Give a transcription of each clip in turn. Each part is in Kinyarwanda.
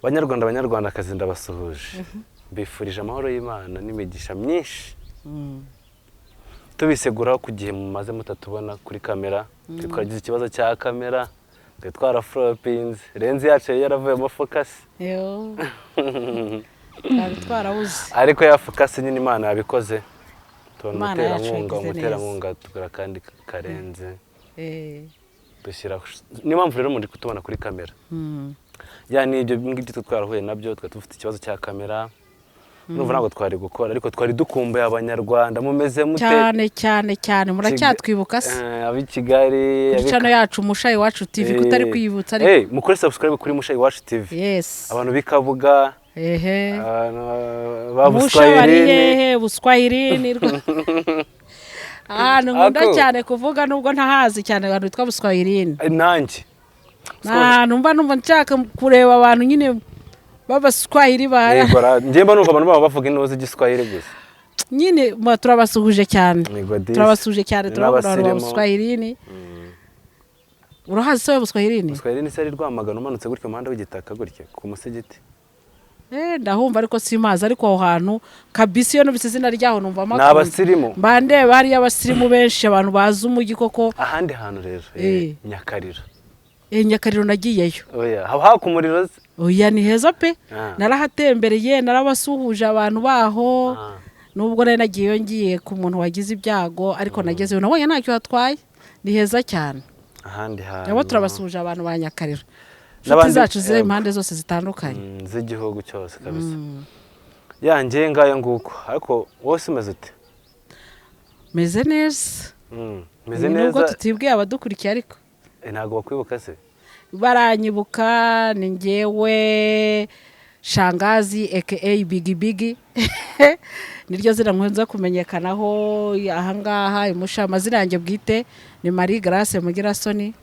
Banyarwanda banyarwandakazi ndabasuhuje. Mbifurije amahoro y'Imana n'imigisha myinshi. Tubiseguraho ku gihe mumaze mutatubona kuri kamera. Twagize ikibazo cya kamera. Twaraflopinze. Lenzi yacu yaravuyemo focus. Yo. Twarabuze. Ariko ya focus nyine Imana yabikoze. Tubona umuterankunga tugura kandi karenze. Dushyira ni mpamvu rero muri kutubona kuri kamera. Yani ibyo ngibyo twarahuye nabyo twafite ikibazo cya kamera. Numva ntabwo twari gukora ariko twari dukumbuye abanyarwanda mumeze mute cyane muracyatwibuka se abi Kigali channel yacu Mushayi Wacu TV kutari kwibutsa ariko mukore subscribe kuri Mushayi Wacu TV yes abantu bikavuga babuswahili buswahili nkunda cyane kuvuga nubwo ntahazi cyane abantu bitwa buswahili nanjye numva nshaka kureba abantu nyine babaswahili bara njemba numva abantu baba bavuga inoze igiswahili gusa nyine turabasuhuje cyane turabona abaswahili urahazi se buswahili buswahili se ari Rwamagana umanutse gutyo muhanda w'igitaka gutyo ku musigiti ndahumva ariko simazi ariko aho hantu kabisi yo nubise izina ryaho numva amakuru n'abasirimu bande bari abasirimu benshi abantu bazi umujyi koko ahandi hantu rero Nyakariro Nyakariro nagiyeyo oya haba kumuriro oya ni heza pe narahatembereye narabasuhuje abantu baho nubwo nari nagiyeyo ngiye ku muntu wagize ibyago ariko nagezeyo nabonye ntacyo hatwaye ni heza cyane ahandi hantu nabo turabasuhuje abantu ba Nyakariro inshuti zacu ziri impande zose zitandukanye z'igihugu cyose kabisa yanjye ngayo nguko ariko wose umeze ute meze neza meze neza nubwo tutibwiye abadukurikiye ariko ntabwo bakwibuka se baranyibuka ni njyewe Shangazi aka Bigi niryo zina nkunze kumenyekanaho ahangaha imusha amazina yanjye bwite ni Marie Grace Mugirasoni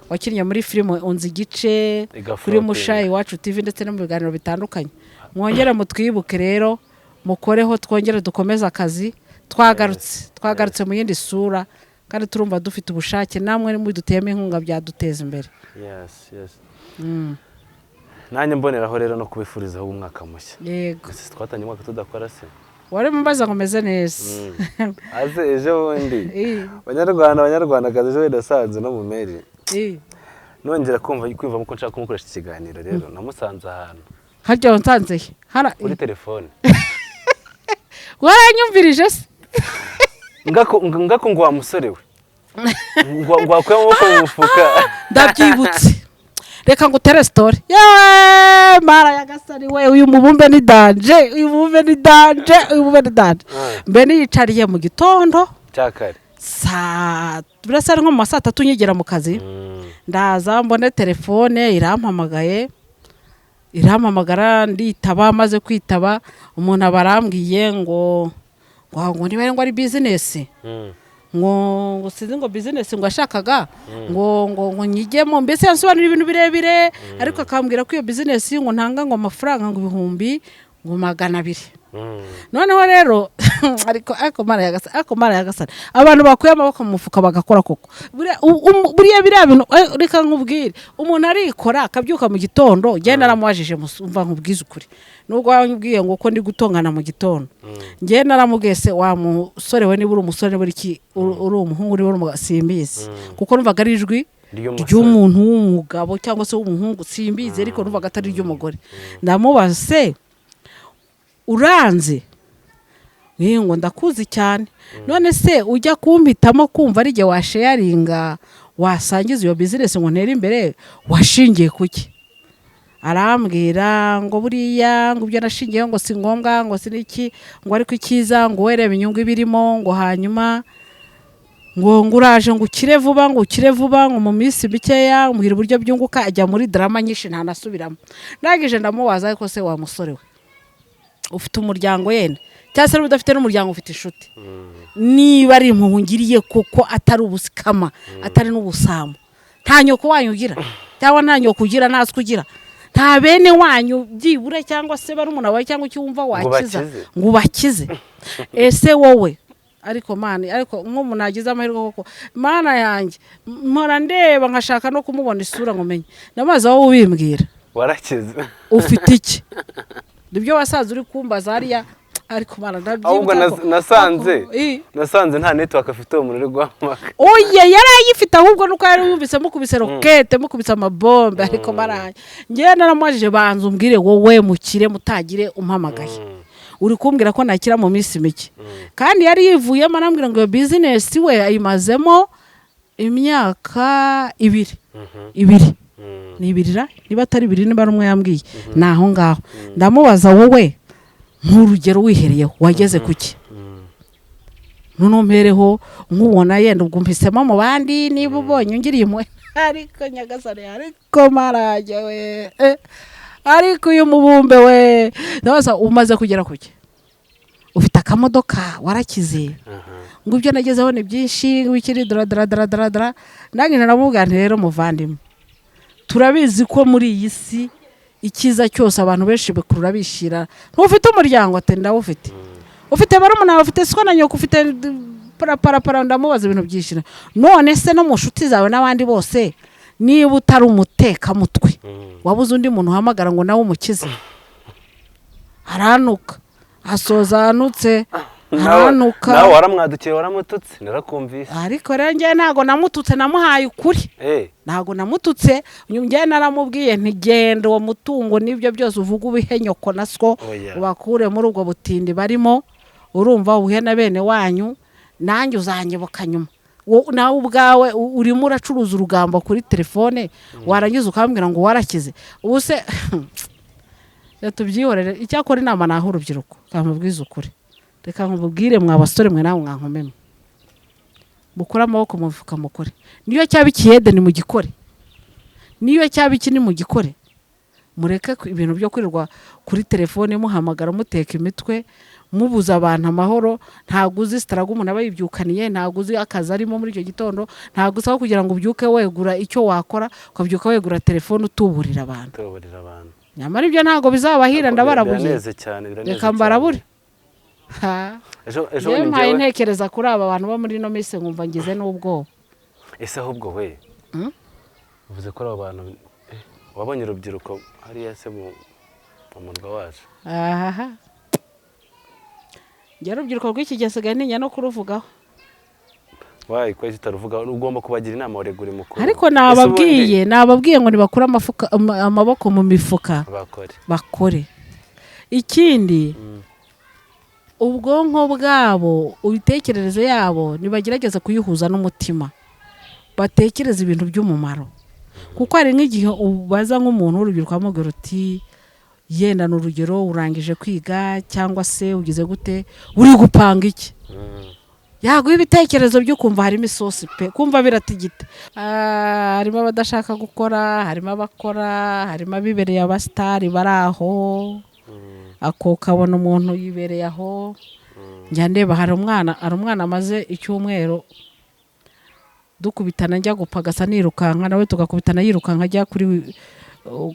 wakinnye muri filime unzi gice kuri Mushayi Wacu TV ndetse no mu biganiro bitandukanye mwongere mutwibuke rero mukoreho twongere dukomeza akazi twagarutse mu yindi sura kandi turumva dufite ubushake namwe muri duteme inkunga byaduteza imbere yes nanjye mboneraho rero no kubifurizaho umwaka mushya yego twatanye umwaka tudakora se wari mumbaza ngo meze neza aze ejo bundi abanyarwandakazi ejo bidasanze no mu meri nongera kwumva muko nshaka kumukoresha ikiganiro rero namusanze ahantu harya wansanze kuri telefone waranyumvirije se ngako ngo wa musore we ngo akwe amaboko mu mufuka ndabyibutse reka ngo utere story mara yagasari we uyu mubumbe ni danje mbe niyicariye mu gitondo cyakare birasa nko mu ma 3 nyigera mu kazi ndaza mbone telefone irampamagara nditaba maze kwitaba umuntu abarambwiye ngo niba ngo ari business ngo sinzi ngo business ngo ashakaga ngo nyigemo mbese yansobanura ibintu birebire ariko akambwira ko iyo business ngo ntanga ngo amafaranga ngo 200 noneho rero ariko mara yagasana abantu bakuye amaboko mu mufuka bagakora koko buriya bintu reka nkubwire umuntu arikora akabyuka mu gitondo genda naramwajije mva nkubwiza ukuri nubwo wanyubwiye ngo ko ndi gutongana mu gitondo genda naramugese wa musore we nibura umusore buri ki uri umuhungu uri umusimbizi kuko numvaga ari ijwi ry'umuntu w'umugabo cyangwa se w'umuhungu simbizi ariko numvaga atari ry'umugore ndamubaze uranze ngo ndakuzi cyane none se ujya kumpitamo kumva ari gihe washaringa wasangiza iyo business ngo ntere imbere washingiye kuki arambwira ngo buriya ngo ibyo nashingiye ngo si ngombwa ngo siniki ngo ariko ikiza ngo werebe inyungu ibirimo ngo hanyuma ngo uraje ngo ukire vuba ngo mu minsi bikeya muhira uburyo byunguka ajya muri drama nyinshi ntanasubiramo ndagije ndamubaza ariko se wa musore we ufite umuryango yene cyangwa se udafite n'umuryango ufite inshuti niba ari impuhungiriye koko atari ubusikama atari n'ubusamu nta nyoko wanyu ugira cyangwa nta nyoko ugira naswe ugira nta bene wanyu byibure cyangwa se bari umuntu wawe cyangwa icyo wumva wakiza ngo ubakize ese wowe ariko nk'umuntu agize amahirwe koko mana yanjye mpora ndeba nkashaka no kumubona isura ngo menye namaze aho ubimbwira warakize ufite iki nibyo wasaza uri kumbaza hariya ariko mana ndabyibuka ahubwo nasanze nta network afite umuntu uri guhamagara oye yarayifite ahubwo nuko yari yumvise mukubise rokete mukubise amabombe ariko maranye ngiye naramwajije banza umbwire wowe mukire mutagire umpamagaye uri kumbwira ko nakira mu minsi mike kandi yari yivuyemo anambwira ngo iyo business we ayimazemo imyaka 2 ni 2 niba atari 2 niba rumwe yambwiye naho ngaho ndamubaza wowe nk'urugero wihereyeho wageze kuki nunumpereho nkubona yenda ubwo mpisemo mu bandi niba ubonye ungiriye imwe ariko nyagasane ariko marajya we ariko uyu mubumbe we ndabaza umaze kugera kuki ufite akamodoka warakize ngo ibyo nagezeho ni byinshi wikiri dra nange naramubwira rero muvandimwe turabizi ko muri iyi si ikiza cyose abantu benshi bikurura bishira ntufite umuryango atenda ufite barumuna ufite siko na nyoko ufite para ndamubaza ibintu byishira none se no mu nshuti zawe n'abandi bose niba utari umuteka mutwe wabuze undi muntu uhamagara ngo nawe umukize haranuka asoza anutse haranuka nawe waramwadukiye waramututse narakumvise ariko rero njye ntago namututse namuhaye ukuri ntago namututse njye naramubwiye ntigenda uwo mutungo n'ibyo byose uvuga ubihe nyoko na sko ubakure muri ubwo butindi barimo urumva ubuhe na bene wanyu nanjye uzanyibuka nyuma nawe ubwawe urimo uracuruza urugambo kuri telefone warangiza ukambwira ngo warakize ubu se tubyihorere icyakora inama naho urubyiruko kamubwiza ukuri reka nkubwire mwa basore mwe nawe mwankomemo mukura amaboko mu mifuka mukore niyo cyaba ikiyede ni mu gikore niyo cyaba iki ni mu gikore mureke ibintu byo kwirirwa kuri telefone muhamagara muteka imitwe mubuza abantu amahoro ntago uzi staraga umuntu abayibyukaniye ntago uzi akazi arimo muri icyo gitondo ntago usaba kugira ngo ubyuke wegura icyo wakora ukabyuka wegura telefone utuburira abantu nyamara ibyo ntago bizabahira ndabarabuye reka mbarabure ejo mpaye ntekereza kuri aba bantu bo muri no mise nkumva ngize n'ubwoba ese ahubwo we uvuze ko aba bantu wabonye urubyiruko hariya se mu murwa waje njye urubyiruko rw'iki gihe sigaye ntinya no kuruvugaho wayi ko zitaruvuga ugomba kubagira inama waregure mukuru ariko nababwiye ngo nibakura amaboko mu mifuka bakore ikindi ubwonko bwabo ubitekerezo yabo nibagerageza kuyihuza n'umutima batekereza ibintu by'umumaro kuko hari nk'igihe ubaza nk'umuntu w'urubyiruko amubwira uti yenda n'urugero urangije kwiga cyangwa se ugize gute uri gupanga iki yaguha ibitekerezo byo kumva harimo isosi pe kumva biratigita harimo abadashaka gukora harimo abakora harimo abibereye abasitari bari aho ako kabona umuntu yibereye aho njya ndeba hari umwana amaze icyumweru dukubitana njya gupagasa nirukanka nawe tugakubitana yirukanka ajya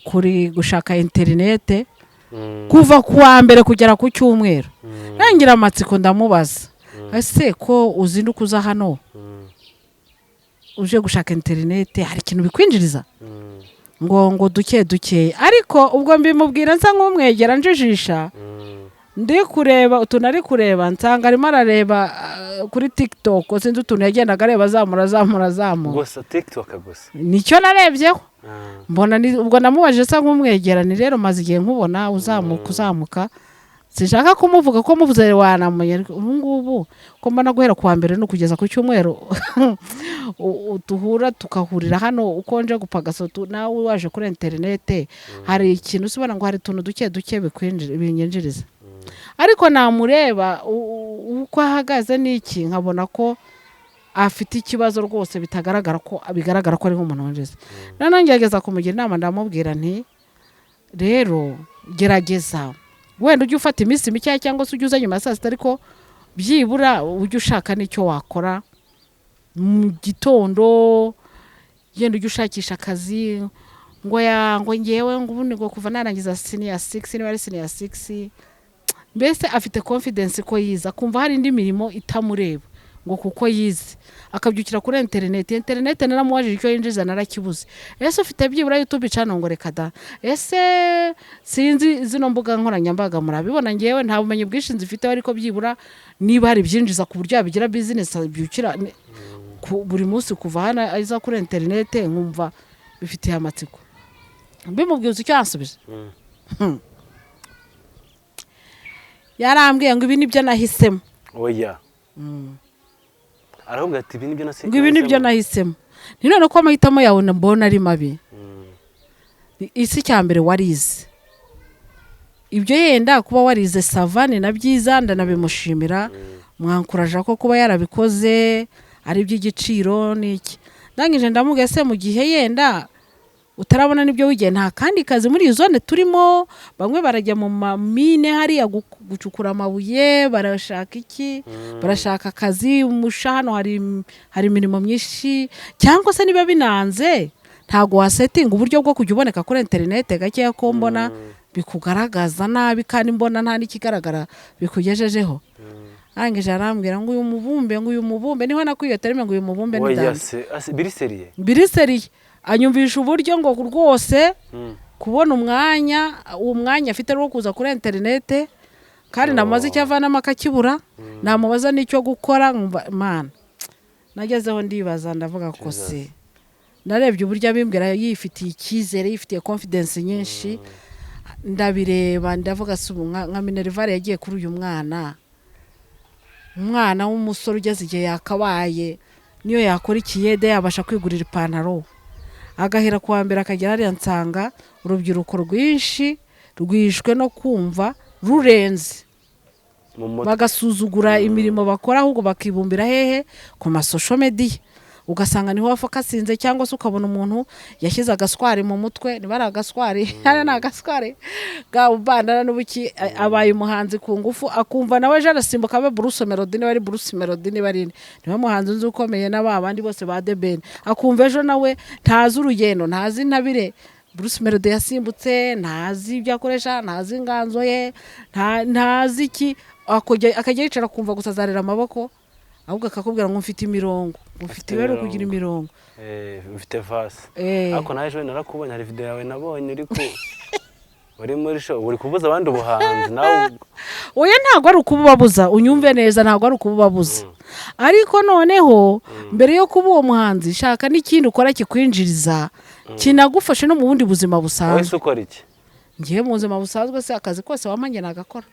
kuri gushaka interinete kuva kuwa mbere kugera ku cyumweru nangira amatsiko ndamubaza ese ko uzinduka uza hano uje gushaka interinete hari ikintu bikwinjiriza ngo duke ariko ubwo mbimubwira nsa nk'umwegera njijisha ndi kureba utuntu ari kureba nsanga arimo arareba kuri TikTok sinzi utuntu yagendaga areba zamura gusa TikTok gusa nicyo narebyeho mbona ubwo namubajije nsa nk'umwegera ni rero maze igihe nkubona uzamuka sinshaka kumuvuga ko muvuze wanamuye ubu ngubu ko mbona guhera kuwa mbere no kugeza ku cyumweru duhura tukahurira hano ukonje gupagasa nawe waje kuri interinete hari ikintu usibona ngo hari tuntu duke binyinjiriza ariko namureba uko ahagaze n'iki nkabona ko afite ikibazo rwose bigaragara ko ari nk'umuntu winjiza none ngerageza kumugira inama ndamubwira nti rero gerageza wenda ujye ufata iminsi mike cyangwa se ujye uza nyuma ya saa sita ariko byibura ujye ushaka n'icyo wakora mu gitondo yenda ujye ushakisha akazi ngo ngewe ngo ubundi ngo kuva narangiza senior 6 niba ari senior 6 mbese afite confidence ko yiza kumva hari indi mirimo itamureba ngo kuko yize akabyukira kuri interineti naramubajije icyo yinjiza narakibuze. Ese ufite byibura YouTube channel ngo reka da, ese sinzi zino mbuga nkoranyambaga murabibona ngewe nta bumenyi bwinshi nzifite ariko byibura niba hari byinjiza ku buryo yabigira business abyukira buri munsi kuva hana aiza kuri interineti nkumva bifitiye amatsiko. Mbimubwiza icyo yansubije yarambwiye ngo ibi nibyo nahisemo. Oya aravuga ati ibi nibyo nahisemo, ngo ibi nibyo nahisemo. Ni none ko amahitamo yawe mbona ari mabi. Isi cyambere warize ibyo yenda kuba warize savane na byiza ndanabimushimira, mwankuraje ko kuba yarabikoze ari by'igiciro niki. Nangije ndamuga se mu gihe yenda utarabona nibyo wigiye nta kandi kazi muri iyo zone turimo, bamwe barajya mu mamine hari gucukura amabuye, barashaka iki, barashaka akazi umusha hano hari imirimo myinshi, cyangwa se niba binanze ntago wasetinga uburyo bwo kujya uboneka kuri interineti gake ko mbona bikugaragaza nabi kandi mbona nta n'ikigaragara bikugejejeho. Arangije arambwira ngo uyu mubumbe niho nakwiye terime ngo uyu mubumbe ni dance. Biriseriye anyumvisha uburyo ngo rwose kubona umwanya afite rwo kuza kuri interineti kandi namaze icyo avanamo akakibura, namubaza n'icyo gukora mana. Nagezeho ndibaza ndavuga ko se narebye uburyo abimbwira yifitiye icyizere, yifitiye confidence nyinshi, ndabireba ndavuga se nka Minervare yagiye kuri uyu umwana w'umusore ugeze igihe yakabaye niyo yakora ikiyede yabasha kwigurira ipantaro, agahera kuwa mbere akagera hariya nsanga urubyiruko rwinshi rwishwe no kumva rurenze, bagasuzugura imirimo bakora ahubwo bakibumbira hehe ku masosho media. Ugasanga niho wafakasinze cyangwa se ukabona umuntu yashyize agaswari mu mutwe, niba ari agaswari hari n'agaswari gabandana n'ubuki abaye umuhanzi ku ngufu, akumva nawe je arasimbuka abe Bruce Melody niba ari Bruce Melody niba ari niwe muhanzi nzi ukomeye n'abandi bose ba The Ben, akumva ejo nawe ntazi urugendo, ntazi ntabire Bruce Melody yasimbutse, ntazi ibyo akoresha, ntazi inganzo ye, ntazi iki, akajya yicara kumva gusa azarira amaboko, ahubwo akakubwira ngo mfite imirongo, mfite ibero kugira imirongo, mfite vase. Ako naje we narakubonye hari video yawe nabonye uri muri show uri kubuza abandi ubuhanzi nawe. Oya ntago ari ukububabuza, unyumve neza, ntago ari ukububabuza. Ariko noneho mbere yo kuba uwo muhanzi shaka n'ikindi ukora kikwinjiriza kinagufashe no mu bundi buzima busanzwe. Wese ukora iki? Ngiye mu buzima busanzwe se akazi kose wamanye nagakora.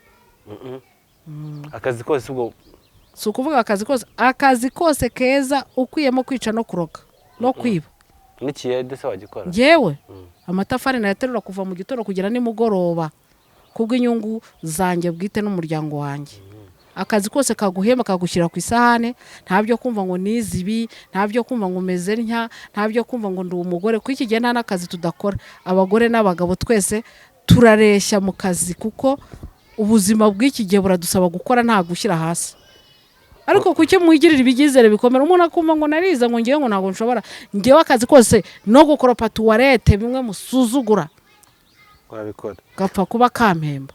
Akazi kose ubwo si ukuvuga akazi kose keza ukuyemo kwica no kuroga no kwiba. N'ikiyede se wagikora? Ngewe amatafari nayaterura kuva mu gitondo kugera nimugoroba kubw'inyungu zanjye bwite n'umuryango wanjye. Akazi kose kaguhema kagushyira ku isahane, ntabyo kumva ngo nizibi, ntabyo kumva ngo umeze ntya, ntabyo kumva ngo ndi umugore. Ku iki gihe nta n'akazi tudakora, abagore n'abagabo twese turareshya mu kazi, kuko ubuzima bw'iki gihe buradusaba gukora nta gushyira hasi. Ariko kuki mwigirira ibigizere bikomera, umuntu akumva ngo nariza ngo ngiye ngo ntago nshobora, ngiye akazi kose no gukoropa tuwarete bimwe musuzugura wabikora gapfa kuba kampemba.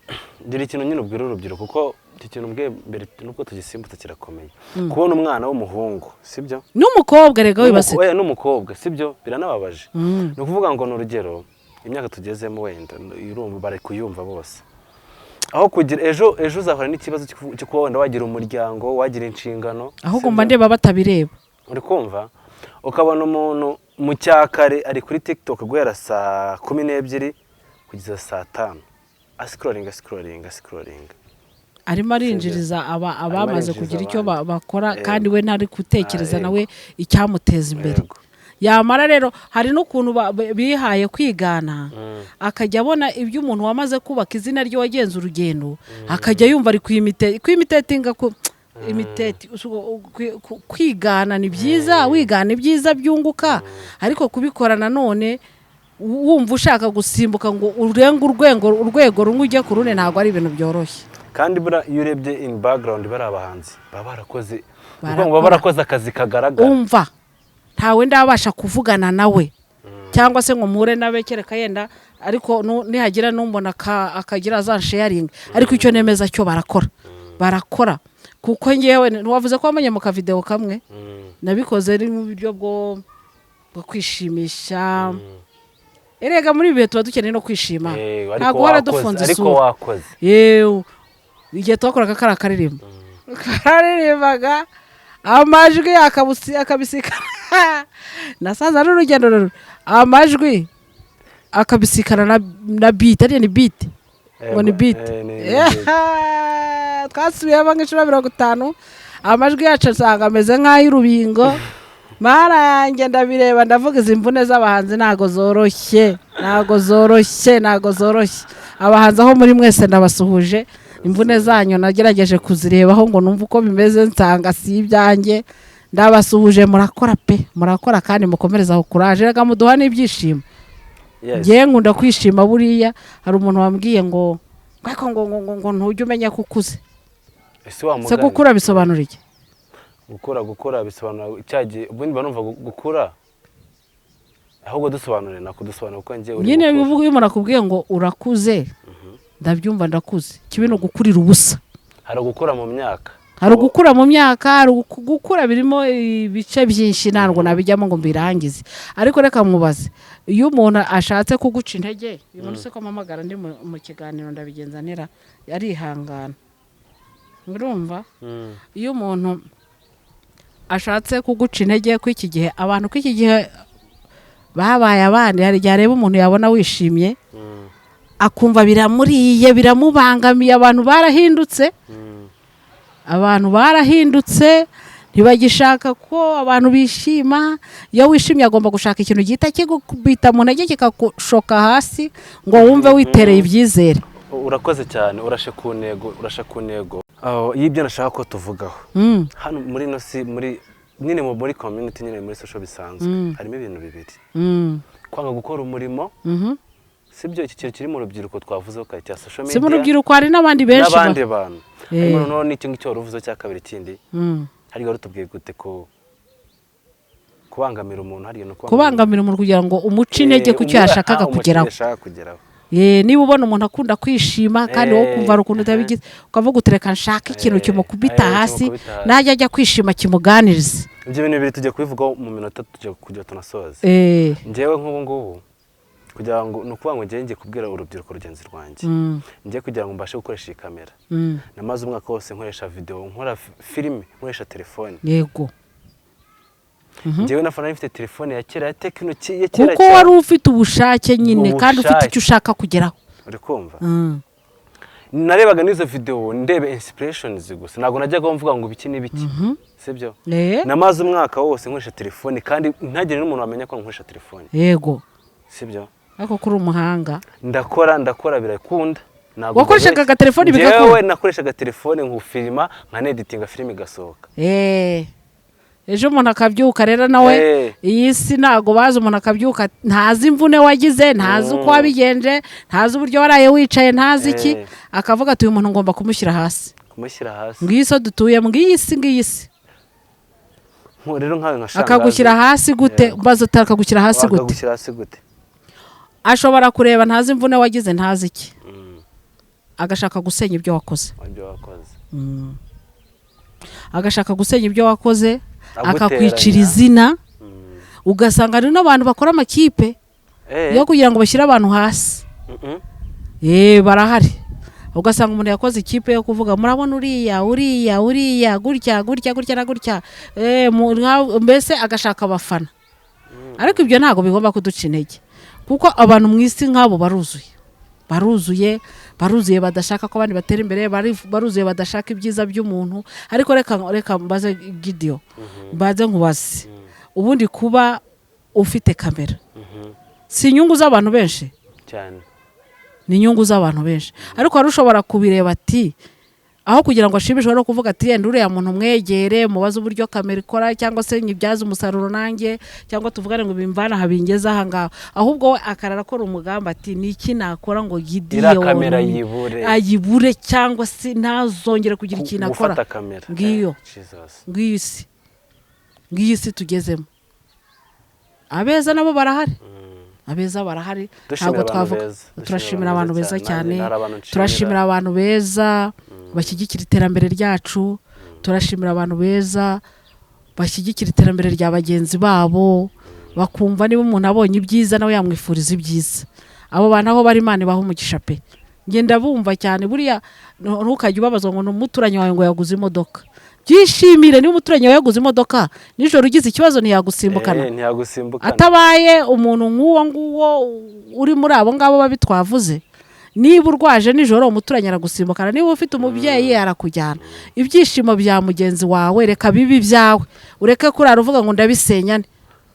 Ngira ikintu nyine ubwira urubyiruko kuko ikintu mbwe mbere nuko tugisimbutse kirakomeye. Kubona umwana w'umuhungu sibyo n'umukobwa rega wibase oya n'umukobwa sibyo biranababaje. No kuvuga ngo n'urugero imyaka tugezemo wenda urumva bari kuyumva bose, aho kugira ejo uzahora n'ikibazo cyo kuba wenda wagira umuryango, wagira inshingano, ahubwo mba ndeba batabireba. Uri kumva ukabona umuntu mu cyakare ari kuri TikTok guhera saa 12 kugeza saa 5 scrolling arimo arinjiriza abamaze kugira icyo bakora, kandi we ntari gutekereza nawe icyamuteza imbere. Yamara rero hari n'ukuntu bihaye kwigana, akajya abona ibyo umuntu wamaze kubaka izina ryo wagenza urugendo, akajya yumva ari kwimitetinga kwigana. Ni byiza wigana ibyiza byunguka, ariko kubikora nanone wumva ushaka gusimbuka ngo urenga urwego rumwe ujye ku rundi ntabwo ari ibintu byoroshye. Kandi bura iyo urebye in background bari abahanzi baba barakoze akazi kagaragara. Umva ntawe ndabasha kuvugana nawe cyangwa se ngo mpure nabe kereka yenda, ariko nihagira numbona akagira za sharing, ariko icyo nemeza cyo barakora kuko ngewe ntiwavuze ko wamenye mu kavideo kamwe nabikoze ari mu buryo bwo kwishimisha erega muri bihe tuba dukeneye no kwishima ntabwo waradufunze ariko wakoze yewe igihe twakoraga kari akaririmbo karirimbaga amajwi akabisikana nasaza ari urugendo rero amajwi akabisikana na beat ari ni beat ngo ni beat twasubiyemo nk'inshuro 50 amajwi yacu asanga ameze nk'ay'urubingo mara yanjye ndabireba ndavuga izi mvune z'abahanzi ntago zoroshye abahanzi aho muri mwese ndabasuhuje imvune zanyu nagerageje kuzirebaho ngo numve uko bimeze nsanga si ibyanjye ndabasuhuje murakora kandi mukomereza aho courage rega muduha n'ibyishimo ngiye nkunda kwishima buriya hari umuntu wambwiye ngo ntujye umenya ko ukuze se gukura bisobanura iki gukura bisobanura icyagiye ubundi banumva gukura ahubwo dusobanure kuko ngiye nyine bivuga iyo umuntu akubwiye ngo urakuze ndabyumva ndakuze kibi no gukurira ubusa hari gukura mu myaka hari gukura birimo ibice byinshi ntabwo nabijyamo ngo mbirangize ariko reka mubaze iyo umuntu ashatse kuguca intege uyu muntu se ko mpamagara ndi mu kiganiro ndabigenzanira yarihangana urumva iyo umuntu ashatse kuguca intege kw'iki gihe abantu kw'iki gihe babaye abandi hari igihe areba umuntu yabona wishimye akumva biramuriye biramubangamiye abantu barahindutse ntibagishaka ko abantu bishima iyo wishimye agomba gushaka ikintu gihita kigubita mu ntege kikagushoka hasi ngo wumve witereye ibyizere urakoze cyane urashe ku ntego y'ibyo nashaka ko tuvugaho hano muri ino si nyine muri community nyine muri social bisanzwe harimo ibintu bibiri kwanga gukora umurimo sibyo iki kintu kiri mu rubyiruko twavuzeho kare cya social media si mu rubyiruko hari n'abandi benshi n'abandi bantu harimo noneho n'icyo ngicyo waruvuze cya kabiri kindi hari rutubwiye gute ko kubangamira umuntu hari no kubangamira umuntu kugira ngo umuce intege ku cyo yashakaga kugeraho niba ubona umuntu akunda kwishima kandi wowe kumva ukuntu utabigize ukavuga utereka nshaka ikintu kimukubita hasi najya ajya kwishima kimuganiriza ibyo bintu bibiri tujya kubivugaho mu minota tujya kujya tunasoza njyewe nk'ubu ngubu kugira ngo nukuvuga ngo ngiye kubwira urubyiruko rugenzi rwanjye ngiye kugira ngo mbashe gukoresha iyi kamera namaze umwaka wose nkoresha video nkora filime nkoresha telefone yego njyewe nafana nifite telefone ya kera ya Tecno kuko wari ufite ubushake nyine kandi ufite icyo ushaka kugeraho uri kumva narebaga n'izo video ndebe inspirations gusa ntago najyaga mvuga ngo biki n'ibiki sibyo namaze umwaka wose nkoresha telefone kandi ntagire n'umuntu wamenya ko nkoresha telefone yego sibyo ariko kuri umuhanga ndakora birakunda wakoreshaga telefone bigakora yewe nakoreshaga telefone nk'ufilima nkaneditinga filime igasohoka ejo umuntu akabyuka rero nawe iyi si ntago bazi umuntu akabyuka ntazi imvune wagize ntazi uko wabigenje ntazi uburyo waraye wicaye ntazi iki akavuga ati uyu muntu ngomba kumushyira hasi ngiyi so dutuye ngiyi si rero nkawe nkashangaza akagushyira hasi gute mbaza utakagushyira hasi gute ashobora kureba ntazi imvune wagize ntazi iki agashaka gusenya ibyo wakoze agashaka gusenya ibyo wakoze akakwicira izina ugasanga hari n'abantu bakora amakipe yo kugira ngo bashyire abantu hasi barahari ugasanga umuntu yakoze ikipe yo kuvuga murabona uriya gutya na gutya mbese agashaka abafana ariko ibyo ntabwo bigomba kuduca intege kuko abantu mu isi nk'abo baruzuye badashaka ko abandi batera imbere baruzuye badashaka ibyiza by'umuntu ariko reka mbaze Gideon mbaze nkubaze ubundi kuba ufite kamera si inyungu z'abantu benshi cyane ni inyungu z'abantu benshi ariko hari ushobora kubireba ati aho kugira ngo ashimishwe no kuvuga ati yenda uriya muntu mwegere mubaze uburyo kamera ikora cyangwa se nyibyaza umusaruro nanjye cyangwa tuvugane ngo bimvana habingeze aha ngaho ahubwo we akarara akora umugambi ati niki nakora ngo Gideon ayibure cyangwa se ntazongere kugira ikintu akora ngiyo si tugezemo abeza nabo barahari ntabwo twavuga turashimira abantu beza cyane turashimira abantu beza bashyigikira iterambere ryacu turashimira abantu beza bashyigikira iterambere rya bagenzi babo bakumva niba umuntu abonye ibyiza nawe yamwifuriza ibyiza. Abo bantu aho bari Imana ibaha umugisha pe. Ngenda bumva cyane buriya ntukajya ubabazwa ngo n'umuturanyi wawe ngo yaguze imodoka. Byishimire niba umuturanyi wawe yaguze imodoka nijoro ugize ikibazo ntiyagusimbukana. Atabaye umuntu nguwo uri muri abo ngabo babitwavuze. Niba urwaje nijoro umuturanyi aragusimbukana, niba ufite umubyeyi arakujyana. Ibyishimo bya mugenzi wawe reka bibi byawe, ureke kurara uvuga ngo ndabisenyane,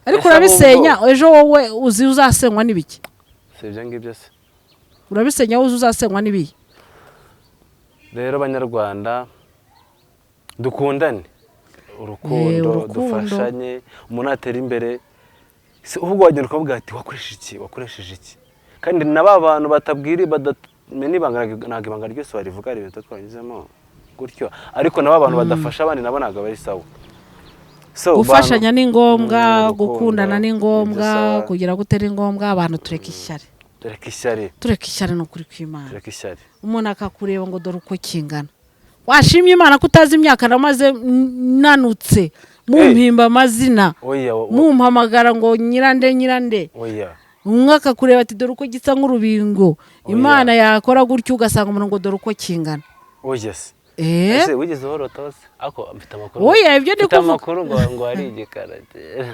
ariko urabisenya ejo wowe uzi uzasenywa n'ibiki. Sibyo ngibyo se urabisenya uzi uzasenywa n'ibiki. Rero Banyarwanda dukundane, urukundo dufashanye, umuntu atera imbere. Ubwo wagenda ukavuga ati wakoresheje iki, kandi na ba bantu batabwiri badamenya ibanga, ntabwo ibanga ryose barivuga, ari ibintu twanyuzemo gutyo, ariko na ba bantu badafasha abandi nabo ntabwo bari sawa. Gufashanya ni ngombwa, gukundana ni ngombwa, kugira gutera ngombwa. Abantu tureka ishyari no kuri kw'Imana. Umuntu akakureba ngo dore uko kingana, washimye Imana kutazi imyaka namaze nanutse, mumpimba amazina, mumpamagara ngo nyirande. Umwe akakureba ati dore uko gisa nk'urubingo. Imana yakora gutyo ugasanga umuntu ngo dore uko kingana. Ese wigeze uhorota hose? Ako mfite amakuru. Oya ibyo ndi kuvuga. Amakuru ngo ari igikarate.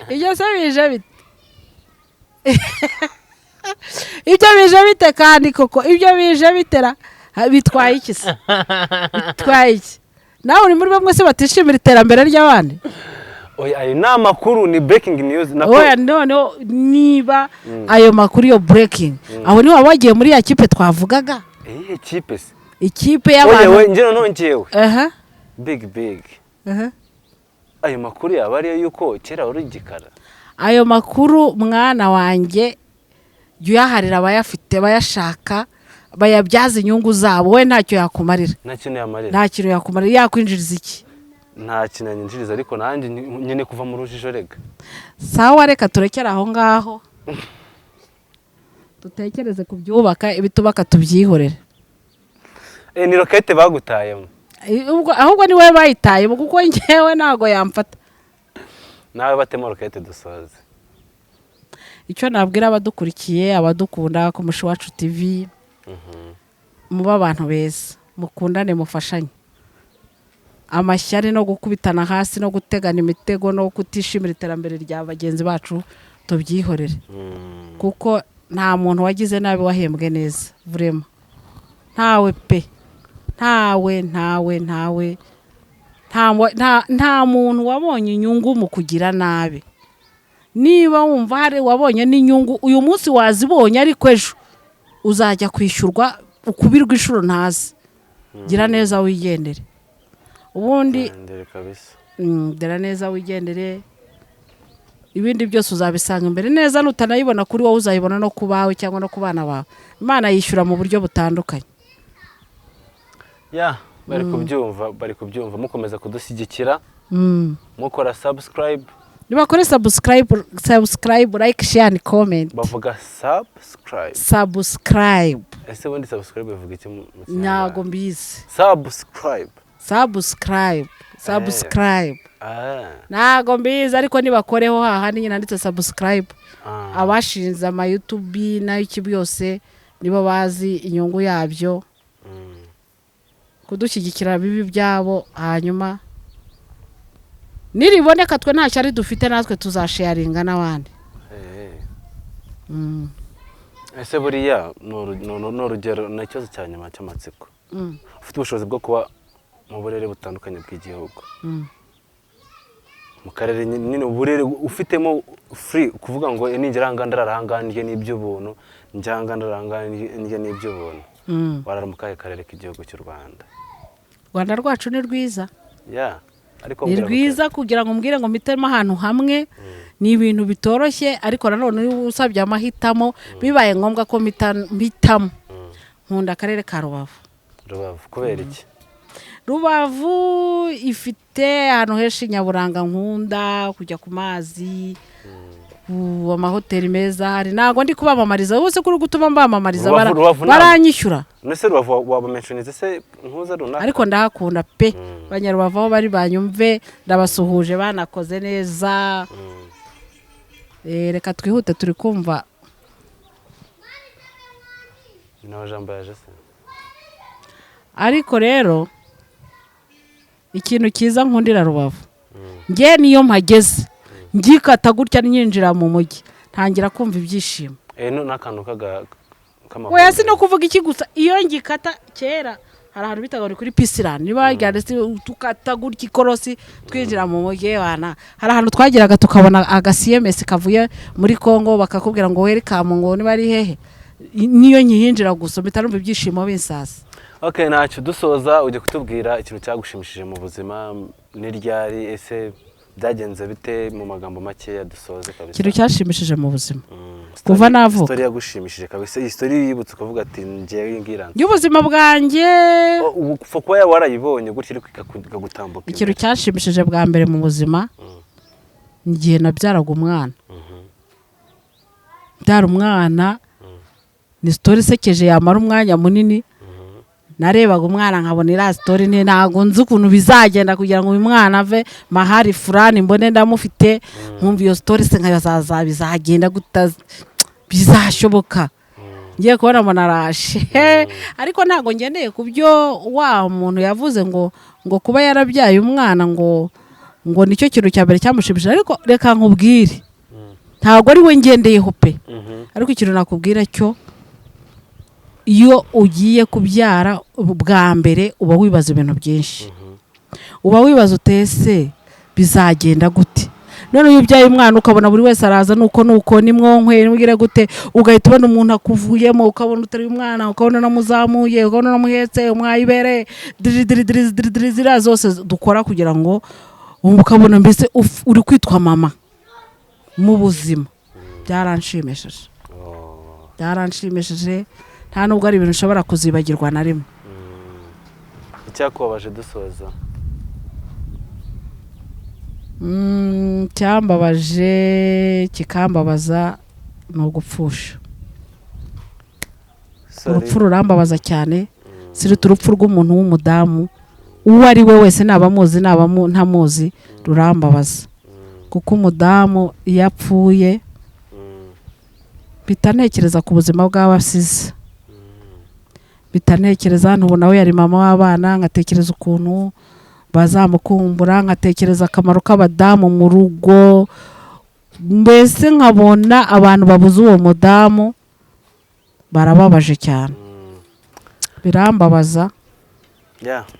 Ibyo se bije bite? Ibyo bije bite kandi koko ibyo bije bitera bitwaye iki se? Bitwaye iki? Nawe uri muri bamwe se batishimira iterambere ry'abandi? Oya ayo ni amakuru, ni breaking news. Oya none niba ayo makuru yo breaking, aho niho wagiye muri ya kipe twavugaga. Kipe se? Ikipe y'abantu. Oya njye nongewe. Big. Ayo makuru yaba ari yuko kera uri igikara. Ayo makuru mwana wanjye yuyaharira abayafite bayashaka bayabyaza inyungu zabo, we ntacyo yakumarira. Nta kintu yakumarira, yakwinjiriza iki? Nta kintu yinjiriza, ariko nanjye nyene kuva mu rujijo rega. Sawa reka turekera aho ngaho. Dutekereze kubyubaka, ibitubaka tubyihorere. Ni rokete bagutayemo. Ahubwo ni we bayitaye kuko ngewe ntago yamfata. Nawe batemo rokete dusoze. Icyo nabwira abadukurikiye, abadukunda ku Mushi Wacu TV, muba abantu beza, mukundane, mufashanye. Amashyari no gukubitana hasi no gutegana imitego no kutishimira iterambere rya bagenzi bacu tubyihorere. Kuko nta muntu wagize nabi wahembwe neza, vrema. Ntawe pe. Nta muntu wabonye inyungu mu kugira nabi. Niba wumva hari wabonye n'inyungu uyu munsi wazibonye, ariko ejo uzajya kwishyurwa ukubirwa inshuro ntazi. Gira neza wigendere. Ubundi dera neza wigendere, ibindi byose uzabisanga imbere neza. Nutanayibona kuri wowe uzayibona no kubawe cyangwa no kubana bawe. Imana yishyura mu buryo butandukanye. Bari kubyumva mukomeza kudushyigikira, mukora subscribe. Nibakore subscribe, like, share and comment. Bavuga subscribe. Ese ubundi subscribe bivuga iki mu Kinyarwanda? Ntago mbizi. Subscribe. Ntago mbizi, ariko nibakoreho hahandi nyine handitse subscribe. Abashinze ama YouTube nayo iki byose nibo bazi inyungu yabyo. Kudushyigikira bibi byabo, hanyuma niriboneka twe nta cyari dufite natwe tuzasharinga n'abandi. Ese buriya no rugero na cyo cyanyuma cy'amatsiko. Ufite ubushobozi bwo kuba mu burere butandukanye bw'igihugu. Mu karere nyine uburere ufitemo free kuvuga ngo ningira ndararangandye n'iby'ubuntu, njyanga ndararangandye n'iby'ubuntu. Warara mu karere k'igihugu cy'u Rwanda. Rwanda rwacu ni rwiza. Ni rwiza kugira ngo mbwire ngo mitemo ahantu hamwe ni ibintu bitoroshye, ariko nanone usabye amahitamo bibaye ngombwa ko mpitamo. Nkunda akarere ka Rubavu. Kubera iki? Rubavu ifite ahantu henshi nyaburanga nkunda, kujya ku mazi, amahoteli meza hari, ntabwo ndi kubamamariza bose kuri gutuma mbamamariza Rubavu baranyishyura. Nese Rubavu wabamenshonize se ntuza runaka? Ariko ndahakunda pe, Banyarubavu aho bari banyumve, ndabasuhuje banakoze neza. Reka twihute turi kumva nawe jambo yaje se. Ariko rero ikintu kiza nkundira Rubavu, nge niyo mpageze ngikata gutya nyinjira mu mujyi ntangira kumva ibyishimo. N'akantu k'amahoro. Oya si no kuvuga iki gusa, iyo ngikata kera hari ahantu bitaga ni kuri Pisirani, niba yagande tukata gutya ikorosi twinjira mu mujyi wana, hari ahantu twagiraga tukabona agasiemesi kavuye muri Kongo bakakubwira ngo welcome, ngo niba ari hehe, niyo nyihinjira gusa bitarumva ibyishimo binsasa. Okay, ntacyo dusoza ujye kutubwira ikintu cyagushimishije mu buzima n'iryari, ese byagenze bite mu magambo make ya dusoze kabisa. Ikintu cyashimishije mu buzima kuva navuka. Story yagushimishije kabisa, iyi story yibutse ukavuga ati ngiye ngiranze y'ubuzima bwanjye upfa kuba warayibonye gutya iri kwikagutambuka. Ikintu cyashimishije bwa mbere mu buzima ngiye nabyaraga umwana. Byara umwana ni story sekeje yamara umwanya munini. Narebaga umwana nkabona ira story ne ntago nzi ukuntu bizagenda kugira ngo uyu mwana ave mahari fulani mbone ndamufite, nkumva iyo story se nkayazaza bizagenda bizashoboka. Ngiye kubona monarashe ariko ntago ngendeye kubyo wa muntu yavuze ngo kuba yarabyaye umwana ngo nicyo kintu cya mbere cyamushimishije. Ariko reka nkubwire ntago ari we ngendeyeho pe, ariko ikintu nakubwira cyo iyo ugiye kubyara bwa mbere uba wibaza ibintu byinshi. Uba wibaza utese bizagenda gute. None iyo ubyaye umwana ukabona buri wese araza nuko ni mwonkwe nibwire gute, ugahita ubona umuntu akuvuyemo, ukabona utari umwana, ukabona namuzamuye, ukabona namuhetse umwayibere diri zira zose dukora kugira ngo ukabona mbese uri kwitwa mama mu buzima. Byaranshimishije nta nubwo ari ibintu ushobora kuzibagirwa na rimwe. Icyakubabaje dusoza? Cyambabaje kikambabaza ni ugupfusha. Urupfu rurambabaza cyane, sirita urupfu rw'umuntu w'umudamu uwo ari we wese, nabamuzi ntamuzi, rurambabaza kuko umudamu iyo apfuye bitantekereza ku buzima bw'abasize, bitantekereza ntubona we yari mama w'abana, ngatekereza ukuntu bazamukumbura, ngatekereza akamaro k'abadamu mu rugo, mbese nkabona abantu babuze uwo mudamu barababaje cyane. Birambabaza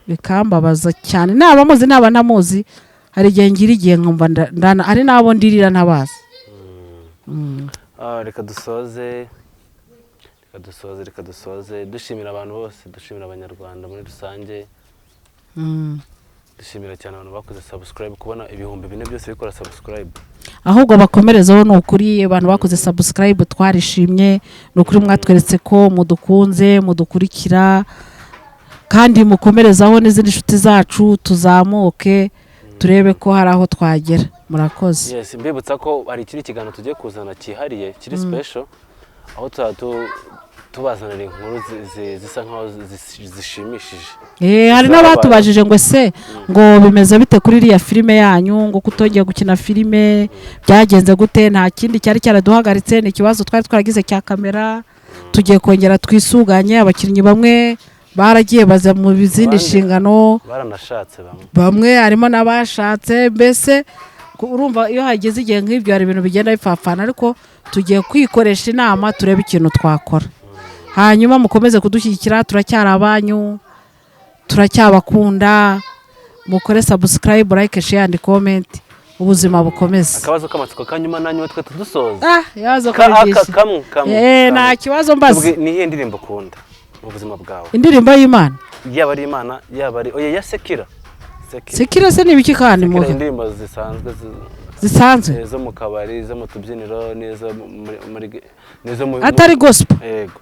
bikambabaza cyane, nabamuzi ntamuzi. Hari igihe ngira igihe nkumva ari nabo ndirira ntabazi. Reka dusoze dushimira abantu bose, dushimira abanyarwanda muri rusange, dushimira cyane abantu bakoze subscribe, kubona 4,000 byose bikora subscribe. Ahubwo bakomerezaho ni ukuri, abantu bakoze subscribe twarishimye, ni ukuri mwatweretse ko mudukunze, mudukurikira, kandi mukomerezaho n'izindi nshuti zacu tuzamuke turebe ko hari aho twagera. Murakoze. Yes, mbibutsa ko hari ikindi kiganiro tugiye kuzana cyihariye kiri special, aho tubazanira inkuru zisa nkaho zishimishije. Hari n'abatubajije ngo ese ngo bimeze bite kuri iriya filime yanyu, ngo kutongera gukina filime byagenze gute. Nta kindi cyari cyaraduhagaritse, ni ikibazo twari twaragize cya kamera, tugiye kongera twisuganye. Abakinnyi bamwe baragiye baza mu bizindi nshingano, baranashatse bamwe harimo n'abashatse, mbese urumva iyo hageze igihe nk'ibyo hari ibintu bigenda bipfapfana, ariko tugiye kwikoresha inama turebe ikintu twakora. Hanyuma mukomeze kudushyigikira, turacyari abanyu, turacyabakunda, mukore subscribe, like, share and comment, ubuzima bukomeze. Akabazo k'amatsiko kanyuma nanywe twe tudusoza. Yazo kamwe. Nta kibazo mbaze. Ni iyihe ndirimbo ukunda mu buzima bwawe? Indirimbo y'Imana. Yaba ari Imana, yaba ari oya ya Sekira. Sekira se nibiki kandi mu indirimbo zisanzwe zo mu kabari, zo mu tubyiniro, nezo mu atari gospel. Yego.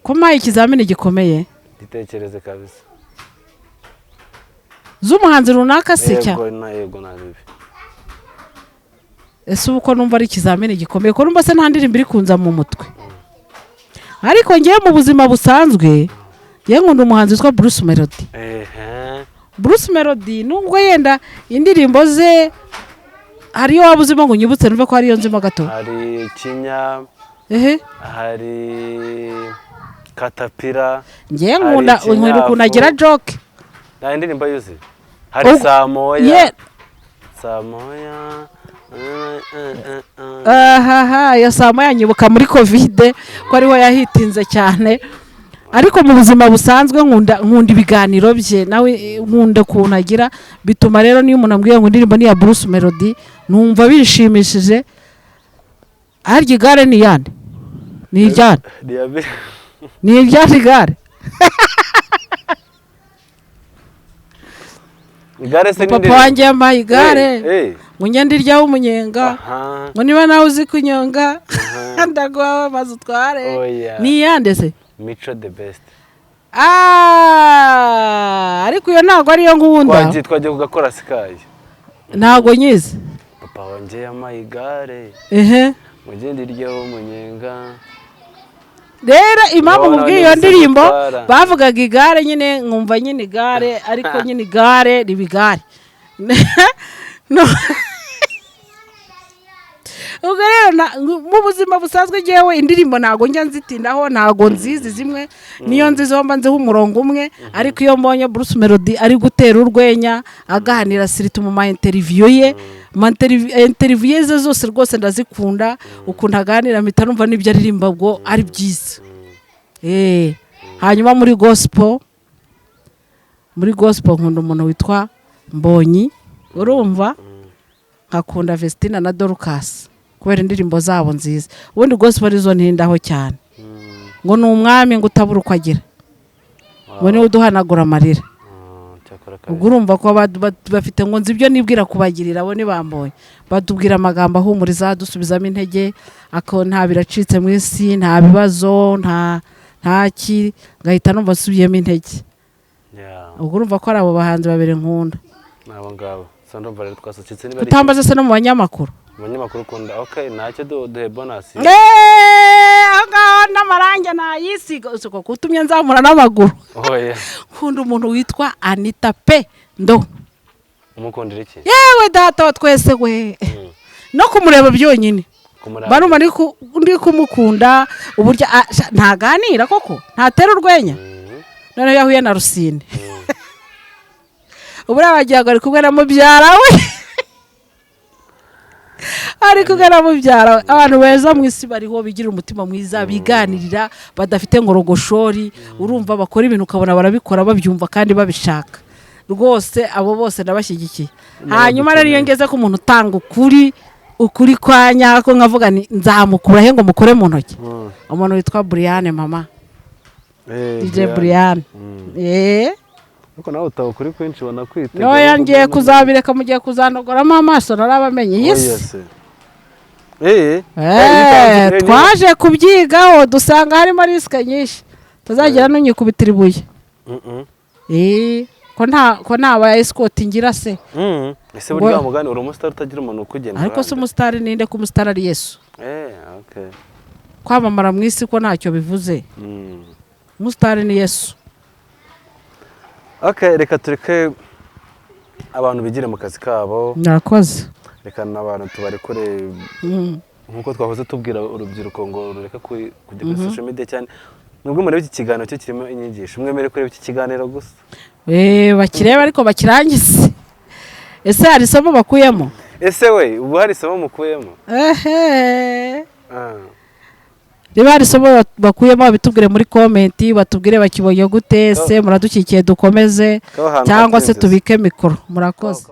Koma ikizamini gikomeye. Gitekereze kabisa. Z'umuhanzi runaka se cya? Yego na bibi. ese ubu ko numva ari ikizamini gikomeye ko numva se nta ndirimbo iri kunza mu mutwe ariko ngewe mu buzima busanzwe yewe nkunda umuhanzi witwa Bruce Melody. Bruce Melody nubwo yenda indirimbo ze hariyo waba uzimo ngo unyibutse numve ko hariyo nzimo gato. Hari Kinya, hari Katapira, ngewe nkunda ukuntu agira joke. Nta indirimbo yuzi. Hari Samoya. Samoya. Ya Samoya nyibuka muri Covid ko ariho yahitinze cyane. Ariko mu buzima busanzwe nkunda ibiganiro bye nawe nkunda kuntu agira bituma rero niyo umuntu ambwiye ngo indirimbo ni ya Bruce Melody numva bishimishije. Harya igare ni yande? Ni iryane? Ni iryane igare? Igare se papa wanjye yambaye igare ngo ngende iryaho umunyenga ngo niba nawe uzi kunyonga ndaguha maze utware. Ni yande se? Mico the best. Ariko iyo ntabwo ariyo nkunda. Twagiye kugakora sikaye. Ntabwo nyizi. Papa wanjye yamaye igare. Mugende iryaho umunyenga. Rero impamvu mubwiye iyo ndirimbo bavugaga igare nyine nkumva nyine igare ariko nyine igare riba igare. Ubwo rero mu buzima busanzwe ngewe indirimbo ntago njya nzitindaho ntago nzizi zimwe niyo nzizo mba nziho umurongo umwe ariko iyo mbonye Bruce Melody ari gutera urwenya aganira sirita mu ma interview ye interview ze zose rwose ndazikunda ukuntu aganira mpita numva n'ibyo aririmba bwo ari byiza. Hanyuma muri gospel nkunda umuntu witwa Mbonyi urumva nkakunda Vestina na Dorcas kubera indirimbo zabo nziza. Ubundi gospel arizo ntindaho cyane ngo ni umwami ngo utabura uko agira ngo niwe uduhanagura amarira. Ubwo urumva ko bafite ngo nzi ibyo nibwira kubagirira abo ni bambonye batubwira amagambo ahumuriza dusubizamo intege ako nta biracitse mu isi nta bibazo nta ki ngahita numva subiyemo intege. Ubwo urumva ko ari abo bahanzi babiri nkunda. Nabo ngabo sandumva rero twasukitse niba ari utambaze se no mu banyamakuru. Abanyamakuru kunda ntacyo duhe bonus. N'amarange nayisiga uko kutumye nzamura n'amaguru. Nkunda umuntu witwa Anita pe ndo. Umukundira iki? Yewe data wa twese we. No kumureba byonyine. Baruma ndi kumukunda uburyo ntaganira koko ntatera urwenya. None yahuye na Rusine. Ubura bagiye gari kubwe na mubyara we. Ariko gara mubyara abantu beza mu isi bariho bigira umutima mwiza biganirira badafite ngorogoshori urumva bakora ibintu ukabona barabikora babyumva kandi babishaka rwose abo bose ndabashyigikiye. Hanyuma rero iyo ngeze ko umuntu utanga ukuri kwa nyako nkavuga ni nzamukura he ngo mukore mu ntoki. Umuntu witwa Brian mama DJ Brian Uko nawe utabukuri kwinshi ubona kwite. No yangiye kuzabireka mugiye kuzanogoramo amaso narabamenye yes. Twaje kubyigaho dusanga harimo risk nyinshi. Tuzagira n'unyikubitira ibuye. Ko nta ba escort ngira se. Ese burya mugani uri umustar utagira umuntu ukugenda. Ariko se umustar ninde ko umustar ari Yesu. Okay. Kwamamara mu isi ko ntacyo bivuze. Umustar ni Yesu. Okay, reka tureke abantu bigire mu kazi kabo. Nakoze. Reka n'abantu tubarekore nkuko twahoze tubwira urubyiruko ngo rureka kujya kuri social media cyane. Nubwo muri iki kiganiro cyo kirimo inyigisho mwemere kureba iki kiganiro gusa. Bakireba ariko bakirangize. Ese hari somo bakuyemo? Ese we ubu hari somo mukuyemo? Riba hari somo bakuyemo bitubwire muri comment batubwire bakibonye gute se muradukikiye dukomeze cyangwa se tubike mikoro murakoze.